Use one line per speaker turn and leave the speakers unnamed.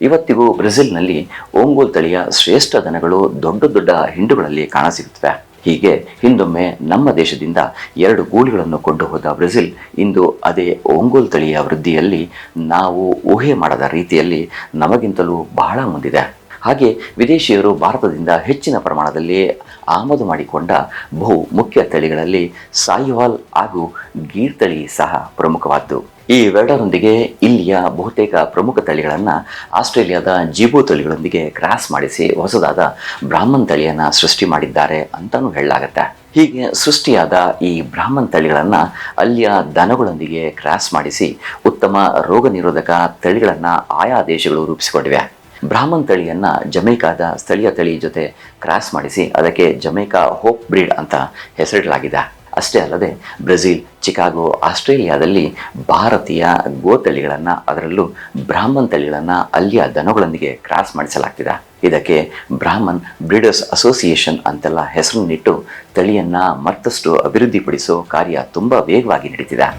ಇವತ್ತಿಗೂ ಬ್ರೆಜಿಲ್ನಲ್ಲಿ ಓಂಗೋಲ್ ತಳಿಯ ಶ್ರೇಷ್ಠ ದನಗಳು ದೊಡ್ಡ ದೊಡ್ಡ ಹಿಂಡುಗಳಲ್ಲಿ ಕಾಣಸಿಗುತ್ತವೆ. ಹೀಗೆ ಹಿಂದೊಮ್ಮೆ ನಮ್ಮ ದೇಶದಿಂದ 2 ಗೂಳಿಗಳನ್ನು ಕೊಂಡು ಹೋದ ಬ್ರೆಜಿಲ್ ಇಂದು ಅದೇ ಓಂಗೋಲ್ ತಳಿಯ ವೃದ್ಧಿಯಲ್ಲಿ ನಾವು ಊಹೆ ಮಾಡದ ರೀತಿಯಲ್ಲಿ ನಮಗಿಂತಲೂ ಬಹಳ ಮುಂದಿದೆ. ಹಾಗೆ ವಿದೇಶಿಯರು ಭಾರತದಿಂದ ಹೆಚ್ಚಿನ ಪ್ರಮಾಣದಲ್ಲಿ ಆಮದು ಮಾಡಿಕೊಂಡ ಬಹು ಮುಖ್ಯ ತಳಿಗಳಲ್ಲಿ ಸಾಹಿವಾಲ್ ಹಾಗೂ ಗೀರ್ ತಳಿ ಸಹ ಪ್ರಮುಖವಾದ್ದು. ಈ ಇವೆರಡರೊಂದಿಗೆ ಇಲ್ಲಿಯ ಬಹುತೇಕ ಪ್ರಮುಖ ತಳಿಗಳನ್ನು ಆಸ್ಟ್ರೇಲಿಯಾದ ಜಿಬು ತಳಿಗಳೊಂದಿಗೆ ಕ್ರಾಸ್ ಮಾಡಿಸಿ ಹೊಸದಾದ ಬ್ರಾಹ್ಮಣ್ ತಳಿಯನ್ನು ಸೃಷ್ಟಿ ಮಾಡಿದ್ದಾರೆ ಅಂತಲೂ ಹೇಳಲಾಗುತ್ತೆ. ಹೀಗೆ ಸೃಷ್ಟಿಯಾದ ಈ ಬ್ರಾಹ್ಮಣ್ ತಳಿಗಳನ್ನು ಅಲ್ಲಿಯ ದನಗಳೊಂದಿಗೆ ಕ್ರಾಸ್ ಮಾಡಿಸಿ ಉತ್ತಮ ರೋಗ ನಿರೋಧಕ ತಳಿಗಳನ್ನು ಆಯಾ ದೇಶಗಳು ರೂಪಿಸಿಕೊಂಡಿವೆ. ಬ್ರಾಹ್ಮಣ್ ತಳಿಯನ್ನು ಜಮೈಕಾದ ಸ್ಥಳೀಯ ತಳಿ ಜೊತೆ ಕ್ರಾಸ್ ಮಾಡಿಸಿ ಅದಕ್ಕೆ ಜಮೈಕಾ ಹೋಪ್ ಬ್ರೀಡ್ ಅಂತ ಹೆಸರಿಡಲಾಗಿದೆ. ಅಷ್ಟೇ ಅಲ್ಲದೆ ಬ್ರೆಜಿಲ್, ಚಿಕಾಗೋ, ಆಸ್ಟ್ರೇಲಿಯಾದಲ್ಲಿ ಭಾರತೀಯ ಗೋ ತಳಿಗಳನ್ನು ಅದರಲ್ಲೂ ಬ್ರಾಹ್ಮಣ್ ತಳಿಗಳನ್ನು ಅಲ್ಲಿಯ ದನಗಳೊಂದಿಗೆ ಕ್ರಾಸ್ ಮಾಡಿಸಲಾಗ್ತಿದೆ. ಇದಕ್ಕೆ ಬ್ರಾಹ್ಮಣ್ ಬ್ರೀಡರ್ಸ್ ಅಸೋಸಿಯೇಷನ್ ಅಂತೆಲ್ಲ ಹೆಸರನ್ನಿಟ್ಟು ತಳಿಯನ್ನು ಮತ್ತಷ್ಟು ಅಭಿವೃದ್ಧಿಪಡಿಸೋ ಕಾರ್ಯ ತುಂಬ ವೇಗವಾಗಿ ನಡೀತಿದೆ.